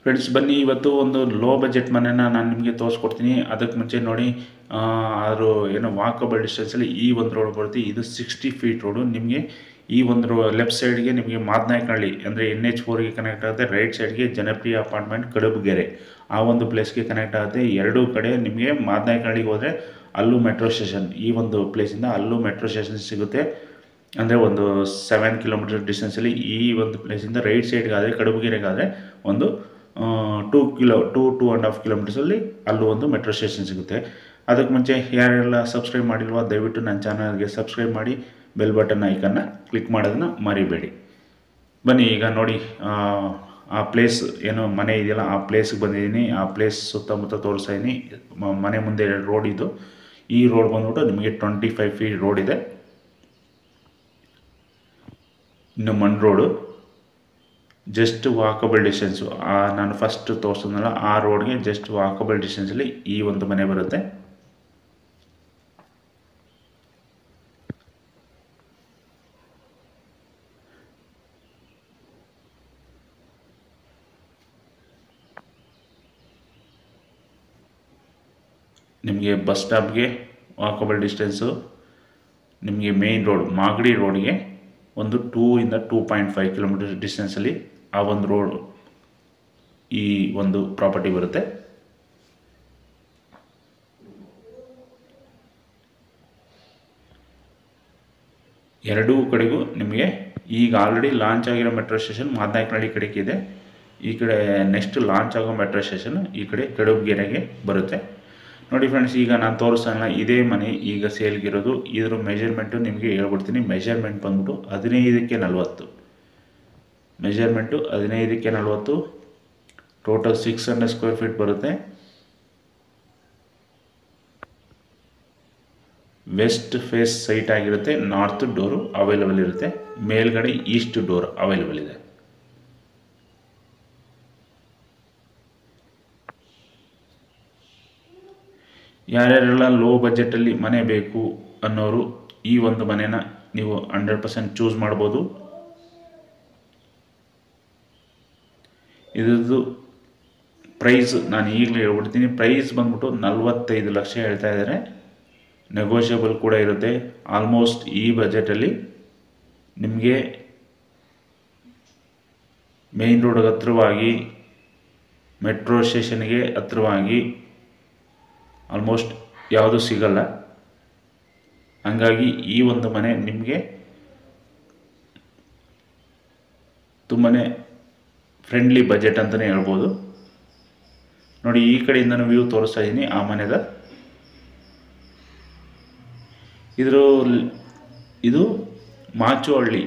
Friends ಬನ್ನಿ ಇವತ್ತು ಒಂದು ಲೋ ಬಜೆಟ್ ಮನೆನ ನಾನು ನಿಮಗೆ ತೋರಿಸ್ಕೊಡ್ತೀನಿ. ಅದಕ್ಕೆ ಮುಂಚೆ ನೋಡಿ ಅದು ಏನು ವಾಕಬಲ್ ಡಿಸ್ಟೆನ್ಸಲ್ಲಿ ಈ ಒಂದು ರೋಡ್ ಬರುತ್ತೆ. ಇದು 60 ಫೀಟ್ ರೋಡು. ನಿಮಗೆ ಈ ಒಂದು ಲೆಫ್ಟ್ ಸೈಡ್ಗೆ ನಿಮಗೆ ಮಾದನಾಯಕನಹಳ್ಳಿ ಅಂದರೆ NH4ಗೆ ಕನೆಕ್ಟ್ ಆಗುತ್ತೆ. ರೈಟ್ ಸೈಡ್ಗೆ ಜನಪ್ರಿಯ ಅಪಾರ್ಟ್ಮೆಂಟ್ ಕಡಬಗೆರೆ ಆ ಒಂದು ಪ್ಲೇಸ್ಗೆ ಕನೆಕ್ಟ್ ಆಗುತ್ತೆ. ಎರಡೂ ಕಡೆ ನಿಮಗೆ ಮಾದನಾಯಕನಹಳ್ಳಿಗೆ ಹೋದರೆ ಅಲ್ಲೂ ಮೆಟ್ರೋ ಸ್ಟೇಷನ್, ಈ ಒಂದು ಪ್ಲೇಸಿಂದ ಅಲ್ಲೂ ಮೆಟ್ರೋ ಸ್ಟೇಷನ್ ಸಿಗುತ್ತೆ. ಅಂದರೆ ಒಂದು 7 ಕಿಲೋಮೀಟರ್ ಡಿಸ್ಟೆನ್ಸಲ್ಲಿ ಈ ಒಂದು ಪ್ಲೇಸಿಂದ ರೈಟ್ ಸೈಡ್ಗಾದರೆ ಕಡಬಗೆರೆಗಾದರೆ ಒಂದು 2.5 ಕಿಲೋಮೀಟರ್ಸಲ್ಲಿ ಅಲ್ಲೂ ಒಂದು ಮೆಟ್ರೋ ಸ್ಟೇಷನ್ ಸಿಗುತ್ತೆ. ಅದಕ್ಕೆ ಮುಂಚೆ ಯಾರೆಲ್ಲ ಸಬ್ಸ್ಕ್ರೈಬ್ ಮಾಡಿಲ್ವೋ ದಯವಿಟ್ಟು ನನ್ನ ಚಾನಲ್ಗೆ ಸಬ್ಸ್ಕ್ರೈಬ್ ಮಾಡಿ ಬೆಲ್ ಬಟನ್ ಐಕನ್ನ ಕ್ಲಿಕ್ ಮಾಡೋದನ್ನು ಮರಿಬೇಡಿ. ಬನ್ನಿ ಈಗ ನೋಡಿ ಆ ಪ್ಲೇಸ್ ಏನು ಮನೆ ಇದೆಯಲ್ಲ ಆ ಪ್ಲೇಸ್ಗೆ ಬಂದಿದ್ದೀನಿ. ಆ ಪ್ಲೇಸ್ ಸುತ್ತಮುತ್ತ ತೋರಿಸ್ತಾ ಇದ್ದೀನಿ. ಮನೆ ಮುಂದೆ ರೋಡ್ ಇದು. ಈ ರೋಡ್ ಬಂದ್ಬಿಟ್ಟು ನಿಮಗೆ 25 ಫೀಟ್ ರೋಡ್ ಇದೆ. ಇನ್ನು ಮಣ್ ರೋಡು ಜಸ್ಟ್ ವಾಕಬಲ್ ಡಿಸ್ಟೆನ್ಸು. ನಾನು ಫಸ್ಟ್ ತೋರಿಸಿದ್ನಲ್ಲ ಆ ರೋಡ್ಗೆ ಜಸ್ಟ್ ವಾಕಬಲ್ ಡಿಸ್ಟೆನ್ಸಲ್ಲಿ ಈ ಒಂದು ಮನೆ ಬರುತ್ತೆ. ನಿಮಗೆ ಬಸ್ ಸ್ಟಾಪ್ಗೆ ವಾಕಬಲ್ ಡಿಸ್ಟೆನ್ಸು, ನಿಮಗೆ ಮೇಯ್ನ್ ರೋಡ್ ಮಾಗಡಿ ರೋಡ್ಗೆ ಒಂದು 2.5 ಕಿಲೋಮೀಟರ್ ಡಿಸ್ಟೆನ್ಸಲ್ಲಿ ಆ ಒಂದು ರೋಡ್ ಈ ಒಂದು ಪ್ರಾಪರ್ಟಿ ಬರುತ್ತೆ. ಎರಡೂ ಕಡೆಗೂ ನಿಮಗೆ ಈಗ ಆಲ್ರೆಡಿ ಲಾಂಚ್ ಆಗಿರೋ ಮೆಟ್ರೋ ಸ್ಟೇಷನ್ ಮಾದನಾಯಕನಹಳ್ಳಿ ಕಡೆಗೆ ಇದೆ. ಈ ಕಡೆ ನೆಕ್ಸ್ಟ್ ಲಾಂಚ್ ಆಗೋ ಮೆಟ್ರೋ ಸ್ಟೇಷನ್ ಈ ಕಡೆ ಕಡಬಗೆರೆಗೆ ಬರುತ್ತೆ. ನೋಡಿ ಫ್ರೆಂಡ್ಸ್, ಈಗ ನಾನು ತೋರಿಸ್ತಾನಲ್ಲ ಇದೇ ಮನೆ ಈಗ ಸೇಲ್ಗಿರೋದು. ಇದ್ರ ಮೆಜರ್ಮೆಂಟು ನಿಮಗೆ ಹೇಳ್ಬಿಡ್ತೀನಿ. ಮೆಜರ್ಮೆಂಟ್ ಬಂದ್ಬಿಟ್ಟು 15ಕ್ಕೆ 40. ಮೆಜರ್ಮೆಂಟು 15ಕ್ಕೆ 40. ಟೋಟಲ್ 600 ಸ್ಕ್ವೇರ್ ಫೀಟ್ ಬರುತ್ತೆ. ವೆಸ್ಟ್ ಫೇಸ್ ಸೈಟ್ ಆಗಿರುತ್ತೆ. ನಾರ್ತ್ ಡೋರು ಅವೈಲೇಬಲ್ ಇರುತ್ತೆ. ಮೇಲ್ಗಡೆ ಈಸ್ಟ್ ಡೋರ್ ಅವೈಲೇಬಲ್ ಇದೆ. ಯಾರ್ಯಾರೆಲ್ಲ ಲೋ ಬಜೆಟಲ್ಲಿ ಮನೆ ಬೇಕು ಅನ್ನೋರು ಈ ಒಂದು ಮನೆನ ನೀವು 100% ಚೂಸ್ ಮಾಡ್ಬೋದು. ಇದ್ರದ್ದು ಪ್ರೈಸ್ ನಾನು ಈಗಲೇ ಹೇಳ್ಬಿಡ್ತೀನಿ. ಪ್ರೈಸ್ ಬಂದ್ಬಿಟ್ಟು 45 ಲಕ್ಷ ಹೇಳ್ತಾ ಇದ್ದಾರೆ. ನೆಗೋಷಿಯಬಲ್ ಕೂಡ ಇರುತ್ತೆ. ಆಲ್ಮೋಸ್ಟ್ ಈ ಬಜೆಟಲ್ಲಿ ನಿಮಗೆ ಮೇಯ್ನ್ ರೋಡ್ಗೆ ಹತ್ತಿರವಾಗಿ, ಮೆಟ್ರೋ ಸ್ಟೇಷನ್ಗೆ ಹತ್ತಿರವಾಗಿ ಆಲ್ಮೋಸ್ಟ್ ಯಾವುದೂ ಸಿಗಲ್ಲ. ಹಂಗಾಗಿ ಈ ಒಂದು ಮನೆ ನಿಮಗೆ ತುಂಬಾ ಫ್ರೆಂಡ್ಲಿ ಬಜೆಟ್ ಅಂತಲೇ ಹೇಳ್ಬೋದು. ನೋಡಿ ಈ ಕಡೆಯಿಂದ ವ್ಯೂ ತೋರಿಸ್ತಾ ಇದ್ದೀನಿ ಆ ಮನೆದ. ಇದು ಮಾಚೋಹಳ್ಳಿ.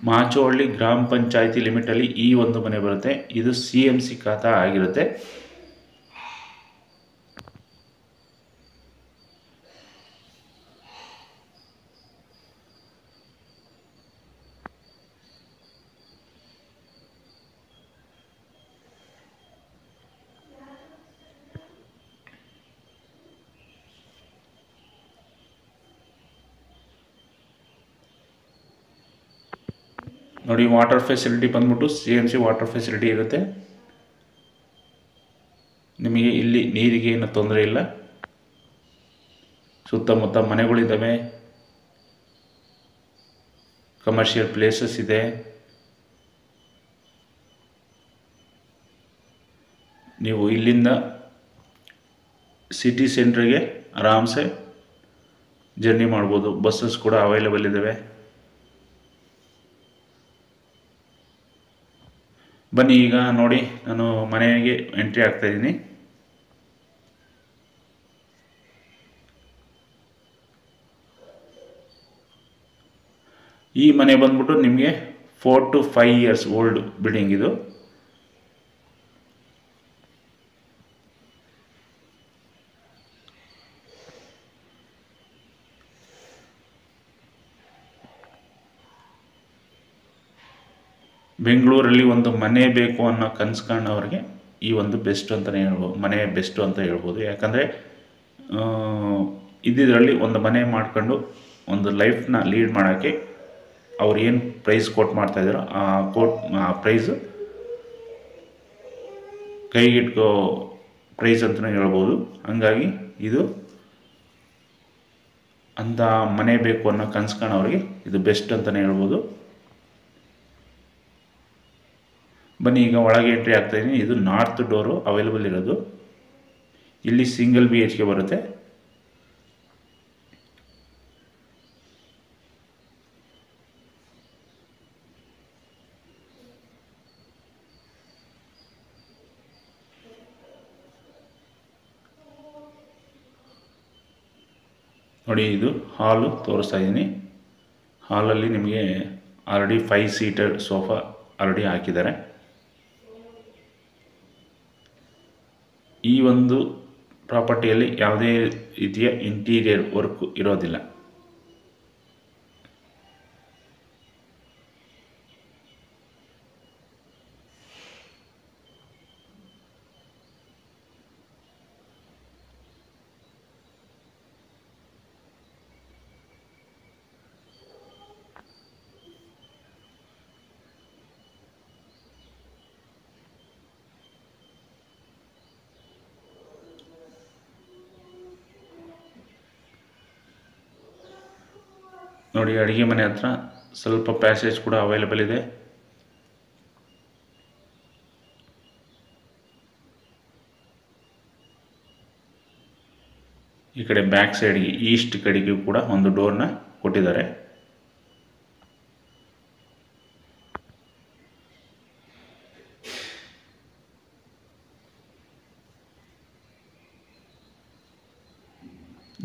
ಮಾಚೋಹಳ್ಳಿ ಗ್ರಾಮ ಪಂಚಾಯಿತಿ ಲಿಮಿಟಲ್ಲಿ ಈ ಒಂದು ಮನೆ ಬರುತ್ತೆ. ಇದು CMC ಖಾತಾ ಆಗಿರುತ್ತೆ. ನೋಡಿ ವಾಟರ್ ಫೆಸಿಲಿಟಿ ಬಂದ್ಬಿಟ್ಟು CMC ವಾಟರ್ ಫೆಸಿಲಿಟಿ ಇರುತ್ತೆ. ನಿಮಗೆ ಇಲ್ಲಿ ನೀರಿಗೆ ಏನು ತೊಂದರೆ ಇಲ್ಲ. ಸುತ್ತಮುತ್ತ ಮನೆಗಳಿದ್ದಾವೆ, ಕಮರ್ಷಿಯಲ್ ಪ್ಲೇಸಸ್ ಇದೆ. ನೀವು ಇಲ್ಲಿಂದ ಸಿಟಿ ಸೆಂಟ್ರಿಗೆ ಆರಾಮ್ಸೆ ಜರ್ನಿ ಮಾಡ್ಬೋದು. ಬಸ್ಸಸ್ ಕೂಡ ಅವೈಲೇಬಲ್ ಇದ್ದಾವೆ. ಬನ್ನಿ ಈಗ ನೋಡಿ ನಾನು ಮನೆಗೆ ಎಂಟ್ರಿ ಆಗ್ತಾ ಇದ್ದೀನಿ. ಈ ಮನೆ ಬಂದ್ಬಿಟ್ಟು ನಿಮಗೆ 4 to 5 years ಓಲ್ಡ್ ಬಿಲ್ಡಿಂಗ್ ಇದು. ಬೆಂಗಳೂರಲ್ಲಿ ಒಂದು ಮನೆ ಬೇಕು ಅನ್ನೋ ಕನಸು ಕಾಣೋರಿಗೆ ಈ ಒಂದು ಬೆಸ್ಟ್ ಅಂತಲೇ ಹೇಳ್ಬೋದು. ಮನೆ ಬೆಸ್ಟು ಅಂತ ಹೇಳ್ಬೋದು. ಯಾಕಂದರೆ ಇದ್ದಿದ್ರಲ್ಲಿ ಒಂದು ಮನೆ ಮಾಡ್ಕೊಂಡು ಒಂದು ಲೈಫ್ನ ಲೀಡ್ ಮಾಡೋಕ್ಕೆ ಅವ್ರು ಏನು ಪ್ರೈಸ್ ಕೋಟ್ ಮಾಡ್ತಾಯಿದ್ದಾರೋ ಆ ಪ್ರೈಸು ಕೈಗಿಟ್ಕೋ ಪ್ರೈಸ್ ಅಂತಲೇ ಹೇಳ್ಬೋದು. ಹಂಗಾಗಿ ಇದು ಅಂಥ ಮನೆ ಬೇಕು ಅನ್ನೋ ಕನಸು ಕಾಣೋರಿಗೆ ಇದು ಬೆಸ್ಟ್ ಅಂತಲೇ ಹೇಳ್ಬೋದು. ಬನ್ನಿ ಈಗ ಒಳಗೆ ಎಂಟ್ರಿ ಆಗ್ತಾಯಿದ್ದೀನಿ. ಇದು ನಾರ್ತ್ ಡೋರು ಅವೈಲೇಬಲ್ ಇರೋದು. ಇಲ್ಲಿ ಸಿಂಗಲ್ BHK ಬರುತ್ತೆ. ನೋಡಿ, ಇದು ಹಾಲು ತೋರಿಸ್ತಾ ಇದ್ದೀನಿ. ಹಾಲಲ್ಲಿ ನಿಮಗೆ ಆಲ್ರೆಡಿ 5 ಸೀಟರ್ ಸೋಫಾ ಆಲ್ರೆಡಿ ಹಾಕಿದ್ದಾರೆ. ಈ ಒಂದು ಪ್ರಾಪರ್ಟಿಯಲ್ಲಿ ಯಾವುದೇ ರೀತಿಯ ಇಂಟೀರಿಯರ್ ವರ್ಕ್ ಇರೋದಿಲ್ಲ. ನೋಡಿ, ಅಡುಗೆ ಮನೆ ಹತ್ರ ಸ್ವಲ್ಪ ಪ್ಯಾಸೇಜ್ ಕೂಡ ಅವೈಲೇಬಲ್ ಇದೆ. ಈ ಕಡೆ ಬ್ಯಾಕ್ ಸೈಡ್ಗೆ ಈಸ್ಟ್ ಕಡೆಗೂ ಕೂಡ ಒಂದು ಡೋರ್ನ ಕೊಟ್ಟಿದ್ದಾರೆ.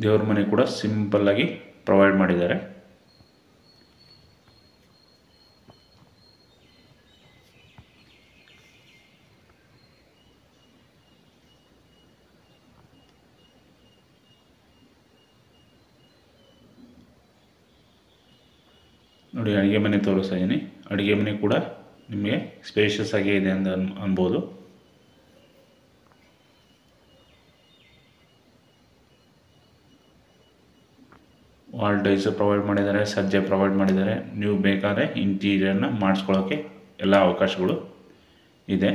ದೇವ್ರ ಮನೆ ಕೂಡ ಸಿಂಪಲ್ ಆಗಿ ಪ್ರೊವೈಡ್ ಮಾಡಿದ್ದಾರೆ. ನೋಡಿ, ಅಡುಗೆ ಮನೆ ತೋರಿಸ್ತಾ ಇದ್ದೀನಿ. ಅಡುಗೆ ಮನೆ ಕೂಡ ನಿಮಗೆ ಸ್ಪೇಷಿಯಸ್ ಆಗಿ ಇದೆ ಅಂತ ಅನ್ಬೋದು. ವಾಲ್ ಟೈಲ್ಸ್ ಪ್ರೊವೈಡ್ ಮಾಡಿದ್ದಾರೆ, ಸಜ್ಜೆ ಪ್ರೊವೈಡ್ ಮಾಡಿದ್ದಾರೆ. ನೀವು ಬೇಕಾದರೆ ಇಂಟೀರಿಯರ್ನ ಮಾಡಿಸ್ಕೊಳ್ಳೋಕ್ಕೆ ಎಲ್ಲ ಅವಕಾಶಗಳು ಇದೆ.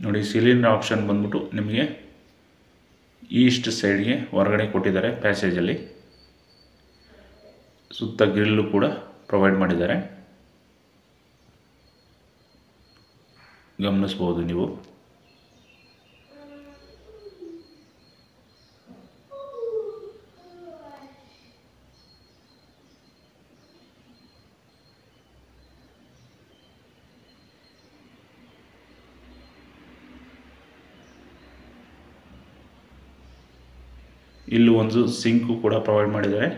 ನೋಡಿ, ಸಿಲಿಂಡರ್ ಆಪ್ಷನ್ ಬಂದ್ಬಿಟ್ಟು ನಿಮಗೆ ಈಸ್ಟ್ ಸೈಡ್ಗೆ ಹೊರಗಡೆ ಕೊಟ್ಟಿದ್ದಾರೆ. ಪ್ಯಾಸೇಜಲ್ಲಿ ಸುತ್ತ ಗ್ರಿಲ್ಲು ಕೂಡ ಪ್ರೊವೈಡ್ ಮಾಡಿದ್ದಾರೆ, ಗಮನಿಸ್ಬೋದು ನೀವು. ಇಲ್ಲೂ ಒಂದು ಸಿಂಕು ಕೂಡ ಪ್ರೊವೈಡ್ ಮಾಡಿದ್ದಾರೆ.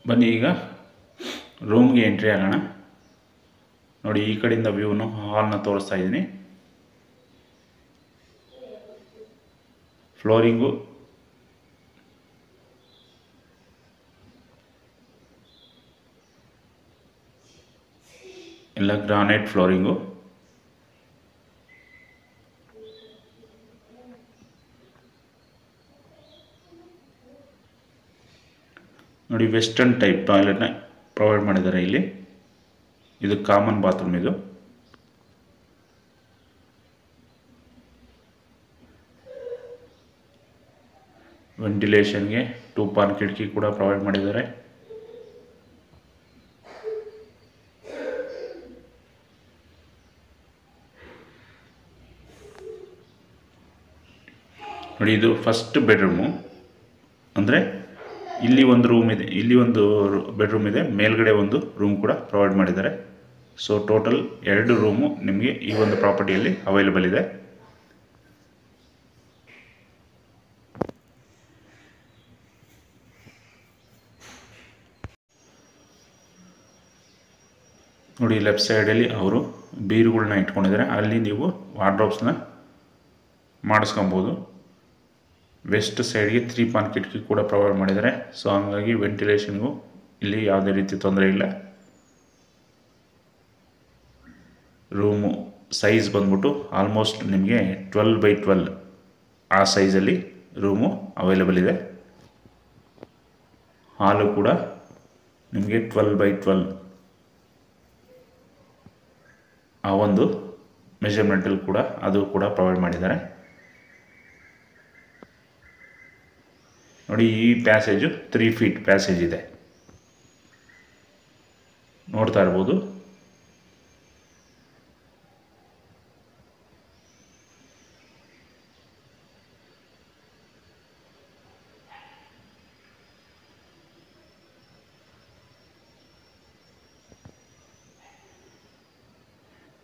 ಬನ್ನಿ ಈಗ ರೂಮ್ಗೆ ಎಂಟ್ರಿ ಆಗೋಣ. ನೋಡಿ, ಈ ಕಡೆಯಿಂದ ವ್ಯೂನು ಹಾಲ್ನ ತೋರಿಸ್ತಾ ಇದ್ದೀನಿ. ಫ್ಲೋರಿಂಗು ಎಲ್ಲ ಗ್ರಾನೈಟ್ ಫ್ಲೋರಿಂಗು. ನೋಡಿ, ವೆಸ್ಟರ್ನ್ ಟೈಪ್ ಟಾಯ್ಲೆಟ್ನ ಪ್ರೊವೈಡ್ ಮಾಡಿದ್ದಾರೆ ಇಲ್ಲಿ. ಇದು ಕಾಮನ್ ಬಾತ್ರೂಮ್. ಇದು ವೆಂಟಿಲೇಷನ್ಗೆ 2 ಪಾನ್ ಕಿಟಕಿ ಕೂಡ ಪ್ರೊವೈಡ್ ಮಾಡಿದ್ದಾರೆ. ನೋಡಿ, ಇದು ಫಸ್ಟ್ ಬೆಡ್ರೂಮು. ಅಂದರೆ ಇಲ್ಲಿ ಒಂದು ರೂಮ್ ಇದೆ, ಇಲ್ಲಿ ಒಂದು ಬೆಡ್ರೂಮ್ ಇದೆ, ಮೇಲ್ಗಡೆ ಒಂದು ರೂಮ್ ಕೂಡ ಪ್ರೊವೈಡ್ ಮಾಡಿದ್ದಾರೆ. ಸೊ ಟೋಟಲ್ 2 ರೂಮು ನಿಮಗೆ ಈ ಒಂದು ಪ್ರಾಪರ್ಟಿಯಲ್ಲಿ ಅವೈಲೇಬಲ್ ಇದೆ. ನೋಡಿ ಲೆಫ್ಟ್ ಸೈಡಲ್ಲಿ ಅವರು ಬೀರುಗಳನ್ನ ಇಟ್ಕೊಂಡಿದ್ದಾರೆ, ಅಲ್ಲಿ ನೀವು ವಾರ್ಡ್ರೋಬ್ಸ್ನ ಮಾಡಿಸ್ಕೊಬೋದು. ವೆಸ್ಟ್ ಸೈಡ್ಗೆ 3 ಪಾನ್ ಕಿಟಕಿ ಕೂಡ ಪ್ರೊವೈಡ್ ಮಾಡಿದ್ದಾರೆ. ಸೊ ಹಂಗಾಗಿ ವೆಂಟಿಲೇಷನ್ಗೂ ಇಲ್ಲಿ ಯಾವುದೇ ರೀತಿ ತೊಂದರೆ ಇಲ್ಲ. ರೂಮು ಸೈಜ್ ಬಂದ್ಬಿಟ್ಟು ಆಲ್ಮೋಸ್ಟ್ ನಿಮಗೆ 12x12 ಆ ಸೈಜಲ್ಲಿ ರೂಮು ಅವೈಲೇಬಲ್ ಇದೆ. ಹಾಲು ಕೂಡ ನಿಮಗೆ 12x12 ಆ ಒಂದು ಮೆಜರ್ಮೆಂಟಲ್ಲಿ ಕೂಡ ಅದು ಕೂಡ ಪ್ರೊವೈಡ್ ಮಾಡಿದ್ದಾರೆ. ನೋಡಿ ಈ ಪ್ಯಾಸೇಜು 3 ಫೀಟ್ ಪ್ಯಾಸೇಜ್ ಇದೆ, ನೋಡ್ತಾ ಇರ್ಬೋದು.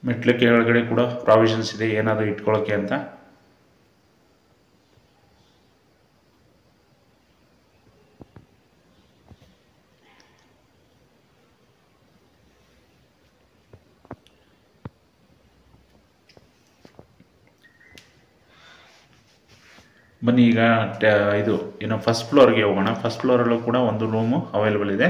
ಮೆಟ್ಲಕ್ಕೆ ಒಳಗಡೆ ಕೂಡ ಪ್ರಾವಿಷನ್ಸ್ ಇದೆ ಏನಾದರೂ ಇಟ್ಕೊಳ್ಳೋಕ್ಕೆ ಅಂತ. ಬನ್ನಿ ಈಗ ಇದು ಏನು ಫಸ್ಟ್ ಫ್ಲೋರ್ಗೆ ಹೋಗೋಣ. ಫಸ್ಟ್ ಫ್ಲೋರಲ್ಲೂ ಕೂಡ ಒಂದು ರೂಮು ಅವೈಲೇಬಲ್ ಇದೆ.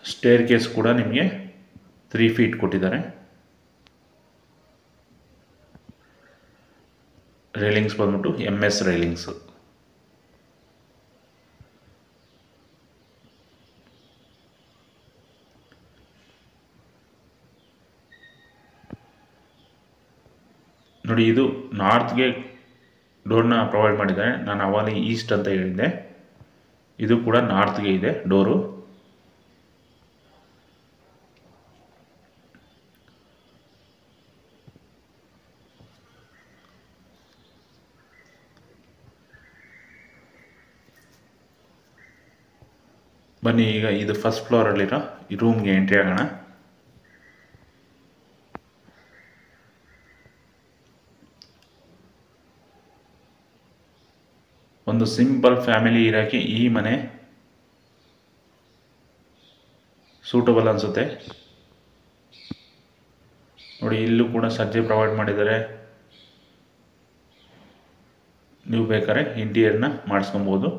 ಸ್ಟೇರ್ ಕೇಸ್ ಕೂಡ ನಿಮಗೆ 3 ಫೀಟ್ ಕೊಟ್ಟಿದ್ದಾರೆ. ರೈಲಿಂಗ್ಸ್ ಬಂದ್ಬಿಟ್ಟು MS ರೈಲಿಂಗ್ಸ್. ನೋಡಿ ಇದು ನಾರ್ತ್ಗೆ ಡೋರ್ನ ಪ್ರೊವೈಡ್ ಮಾಡಿದ್ದಾರೆ. ನಾನು ಅವಾಗ ಈಸ್ಟ್ ಅಂತ ಹೇಳಿದ್ದೆ, ಇದು ಕೂಡ ನಾರ್ತ್ಗೆ ಇದೆ ಡೋರು. ಬನ್ನಿ ಈಗ ಇದು ಫಸ್ಟ್ ಫ್ಲೋರಲ್ಲಿರೋ ಈ ರೂಮ್ಗೆ ಎಂಟ್ರಿ ಆಗೋಣ. ಒಂದು ಸಿಂಪಲ್ ಫ್ಯಾಮಿಲಿ ಇರೋಕ್ಕೆ ಈ ಮನೆ ಸೂಟಬಲ್ ಅನಿಸುತ್ತೆ. ನೋಡಿ ಇಲ್ಲೂ ಕೂಡ ಸಜ್ಜೆ ಪ್ರೊವೈಡ್ ಮಾಡಿದ್ದಾರೆ. ನೀವು ಬೇಕಾದ್ರೆ ಇಂಟೀರಿಯರ್ನ ಮಾಡಿಸ್ಕೊಬೋದು.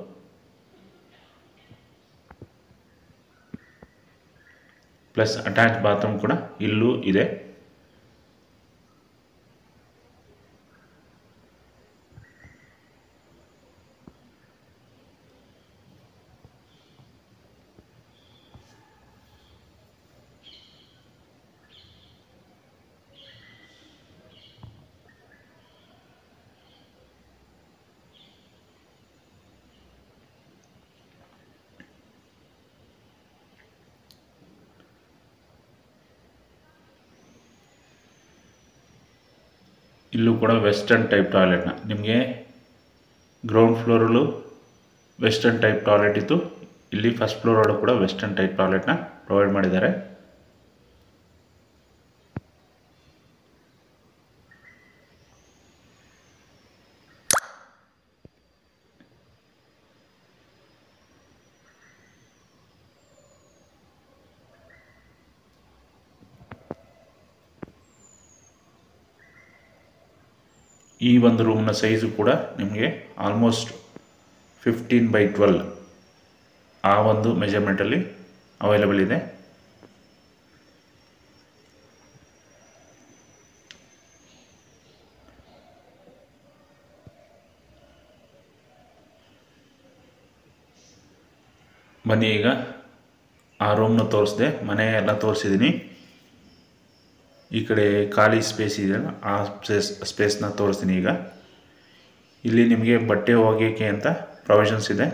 ಪ್ಲಸ್ ಅಟ್ಯಾಚ್ ಬಾತ್ರೂಮ್ ಕೂಡ ಇಲ್ಲೂ ಇದೆ. ಇಲ್ಲೂ ಕೂಡ ವೆಸ್ಟರ್ನ್ ಟೈಪ್ ಟಾಯ್ಲೆಟ್ನ ನಿಮಗೆ ಗ್ರೌಂಡ್ ಫ್ಲೋರಲ್ಲೂ ವೆಸ್ಟರ್ನ್ ಟೈಪ್ ಟಾಯ್ಲೆಟ್ ಇತ್ತು. ಇಲ್ಲಿ ಫಸ್ಟ್ ಫ್ಲೋರಲ್ಲೂ ಕೂಡ ವೆಸ್ಟರ್ನ್ ಟೈಪ್ ಟಾಯ್ಲೆಟ್ನ ಪ್ರೊವೈಡ್ ಮಾಡಿದ್ದಾರೆ. ಈ ಒಂದು ರೂಮ್ನ ಸೈಜು ಕೂಡ ನಿಮಗೆ ಆಲ್ಮೋಸ್ಟ್ 15x12 ಆ ಒಂದು ಮೆಜರ್ಮೆಂಟಲ್ಲಿ ಅವೈಲೇಬಲ್ ಇದೆ. ಬನ್ನಿ ಈಗ ಆ ರೂಮ್ನ ತೋರಿಸಿದೆ, ಮನೆ ಎಲ್ಲ ತೋರಿಸಿದ್ದೀನಿ. ಈ ಕಡೆ ಖಾಲಿ ಸ್ಪೇಸ್ ಇದೆಯಲ್ಲ ಆ ಸ್ಪೇಸ್ನ ತೋರಿಸ್ತೀನಿ ಈಗ. ಇಲ್ಲಿ ನಿಮಗೆ ಬಟ್ಟೆ ಒಗೆಯೋಕ್ಕೆ ಅಂತ ಪ್ರೊವಿಷನ್ಸ್ ಇದೆ.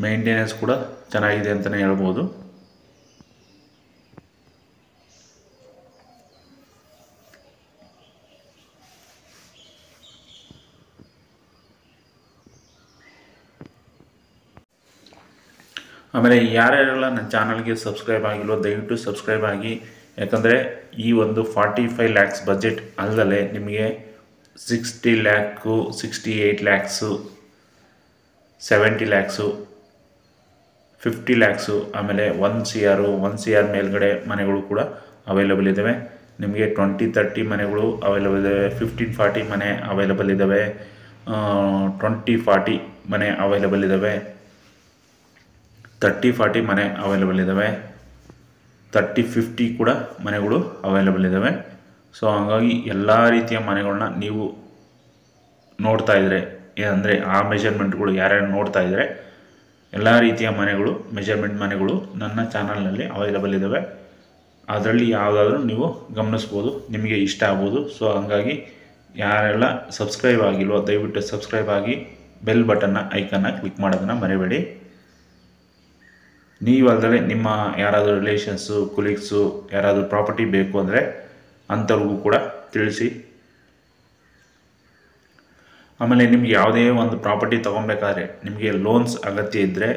ಮೇಂಟೆನೆನ್ಸ್ ಕೂಡ ಚೆನ್ನಾಗಿದೆ ಅಂತಲೇ ಹೇಳ್ಬೋದು. ಆಮೇಲೆ ಯಾರ್ಯಾರೆಲ್ಲ ನನ್ನ ಚಾನಲ್ಗೆ ಸಬ್ಸ್ಕ್ರೈಬ್ ಆಗಿಲ್ವೋ ದಯವಿಟ್ಟು ಸಬ್ಸ್ಕ್ರೈಬ್ ಆಗಿ. ಯಾಕಂದರೆ ಈ ಒಂದು 45 lakhs ಬಜೆಟ್ ಅಲ್ಲದೆ ನಿಮಗೆ 60 lakhs 68 lakhs 70 lakhs 50 lakhs ಆಮೇಲೆ 1 CR ಮೇಲ್ಗಡೆ ಮನೆಗಳು ಕೂಡ ಅವೈಲಬಲ್ ಇದ್ದಾವೆ. ನಿಮಗೆ 20-30 ಮನೆಗಳು ಅವೈಲಬಲ್ ಇದ್ದಾವೆ, 15-40 ಮನೆ ಅವೈಲಬಲ್ ಇದ್ದಾವೆ, 20-40 ಮನೆ ಅವೈಲಬಲ್ ಇದ್ದಾವೆ, 30-40 ಮನೆ ಅವೈಲಬಲ್ ಇದ್ದಾವೆ, 30-50 ಕೂಡ ಮನೆಗಳು ಅವೈಲಬಲ್ ಇದ್ದಾವೆ. ಸೊ ಹಾಗಾಗಿ ಎಲ್ಲ ರೀತಿಯ ಮನೆಗಳನ್ನ ನೀವು ನೋಡ್ತಾ ಇದ್ದರೆ, ಅಂದರೆ ಆ ಮೆಜರ್ಮೆಂಟ್ಗಳು ಯಾರ್ಯಾರು ನೋಡ್ತಾ ಇದ್ದರೆ ಎಲ್ಲ ರೀತಿಯ ಮನೆಗಳು ಮೆಜರ್ಮೆಂಟ್ ಮನೆಗಳು ನನ್ನ ಚಾನಲ್ನಲ್ಲಿ ಅವೈಲಬಲ್ ಇದ್ದಾವೆ. ಅದರಲ್ಲಿ ಯಾವುದಾದ್ರೂ ನೀವು ಗಮನಿಸ್ಬೋದು, ನಿಮಗೆ ಇಷ್ಟ ಆಗ್ಬೋದು. ಸೊ ಹಾಗಾಗಿ ಯಾರೆಲ್ಲ ಸಬ್ಸ್ಕ್ರೈಬ್ ಆಗಿಲ್ವೋ ದಯವಿಟ್ಟು ಸಬ್ಸ್ಕ್ರೈಬ್ ಆಗಿ ಬೆಲ್ ಐಕನ್ನ ಕ್ಲಿಕ್ ಮಾಡೋದನ್ನು ಮರಿಬೇಡಿ. ನೀವಲ್ಲದೆ ನಿಮ್ಮ ಯಾರಾದರೂ ರಿಲೇಷನ್ಸು ಕೊಲೀಗ್ಸು ಯಾರಾದರೂ ಪ್ರಾಪರ್ಟಿ ಬೇಕು ಅಂದರೆ ಅಂಥವ್ರಿಗೂ ಕೂಡ ತಿಳಿಸಿ. ಆಮೇಲೆ ನಿಮ್ಗೆ ಯಾವುದೇ ಒಂದು ಪ್ರಾಪರ್ಟಿ ತೊಗೊಬೇಕಾದ್ರೆ ನಿಮಗೆ ಲೋನ್ಸ್ ಅಗತ್ಯ ಇದ್ದರೆ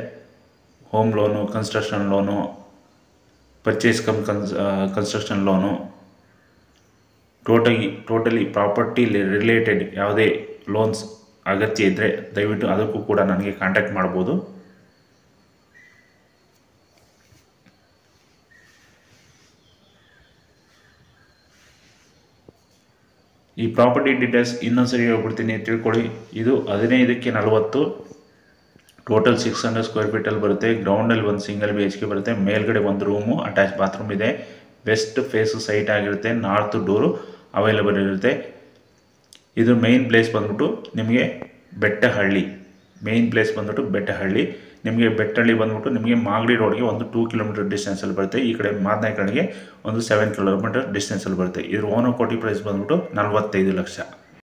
home loan, construction loan, purchase construction loan, totally property related ಯಾವುದೇ ಲೋನ್ಸ್ ಅಗತ್ಯ ಇದ್ದರೆ ದಯವಿಟ್ಟು ಅದಕ್ಕೂ ಕೂಡ ನನಗೆ ಕಾಂಟ್ಯಾಕ್ಟ್ ಮಾಡ್ಬೋದು. ಈ ಪ್ರಾಪರ್ಟಿ ಡೀಟೇಲ್ಸ್ ಇನ್ನೊಂದ್ಸರಿ ಹೇಳ್ಬಿಡ್ತೀನಿ, ತಿಳ್ಕೊಳ್ಳಿ. ಇದು 15ಕ್ಕೆ 40, ಟೋಟಲ್ 600 ಸ್ಕ್ವೇರ್ ಫೀಟಲ್ಲಿ ಬರುತ್ತೆ. ಗ್ರೌಂಡಲ್ಲಿ ಒಂದು ಸಿಂಗಲ್ BHK ಬರುತ್ತೆ, ಮೇಲ್ಗಡೆ ಒಂದು ರೂಮು, ಅಟ್ಯಾಚ್ ಬಾತ್ರೂಮ್ ಇದೆ, ವೆಸ್ಟ್ ಫೇಸು ಸೈಟ್ ಆಗಿರುತ್ತೆ, ನಾರ್ತ್ ಡೋರು ಅವೈಲಬಲ್ ಇರುತ್ತೆ. ಇದು ಮೇನ್ ಪ್ಲೇಸ್ ಬಂದ್ಬಿಟ್ಟು ನಿಮಗೆ ಬೆಟ್ಟಹಳ್ಳಿ. ನಿಮಗೆ ಬೆಟ್ಟಹಳ್ಳಿ ಬಂದ್ಬಿಟ್ಟು ನಿಮಗೆ ಮಾಗಡಿ ರೋಡ್ಗೆ ಒಂದು 2 ಕಿಲೋಮೀಟರ್ ಡಿಸ್ಟೆನ್ಸಲ್ಲಿ ಬರುತ್ತೆ. ಈ ಕಡೆ ಮಾದನಾಯಕಣಿಗೆ ಒಂದು 7 ಕಿಲೋಮೀಟರ್ ಡಿಸ್ಟೆನ್ಸಲ್ಲಿ ಬರುತ್ತೆ. ಇದ್ರ ಓನರ್ ಕೋಟಿ ಪ್ರೈಸ್ ಬಂದ್ಬಿಟ್ಟು 45 ಲಕ್ಷ.